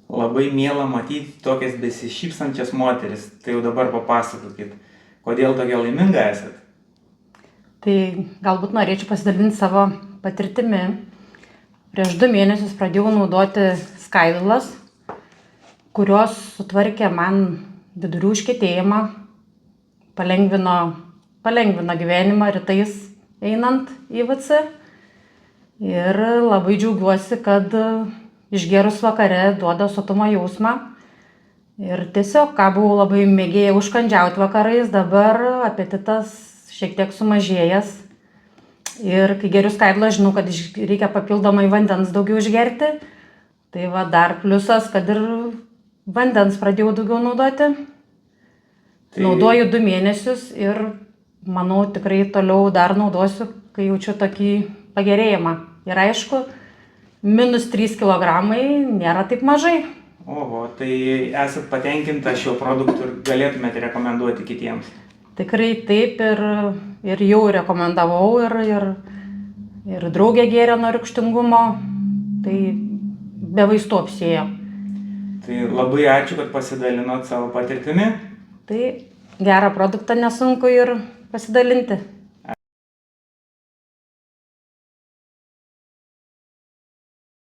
Labai miela matyti tokias besišypsančias moteris. Tai jau dabar papasakokit, kodėl tokia laiminga esat? Tai galbūt norėčiau pasidalinti savo patirtimi. Prieš 2 mėnesius pradėjau naudoti skaidulas, kurios sutvarkė man vidurių užkietėjimą, palengvino gyvenimą rytais einant į WC. Ir labai džiaugiuosi, kad išgėrus vakare duoda sotumo jausmą. Ir tiesiog, ką buvau labai mėgėję užkandžiauti vakarais, dabar apetitas šiek tiek sumažėjęs. Ir kai geriu skaidulą, žinau, kad reikia papildomai vandens daugiau išgerti. Tai va dar pliusas, kad ir vandens pradėjau daugiau naudoti. Naudoju 2 mėnesius ir manau tikrai toliau dar naudosiu, kai jaučiu tokį pagerėjimą. Ir aišku, -3 kilogramai nėra taip mažai. Oho, tai esat patenkinta šiuo produktu ir galėtumėte rekomenduoti kitiems? Tikrai taip ir jau rekomendavau ir draugė gėrė nuo rūgštingumo, tai be vaistų apsėjo. Tai labai ačiū, kad pasidalinot savo patirtimi. Tai gerą produktą nesunku ir pasidalinti.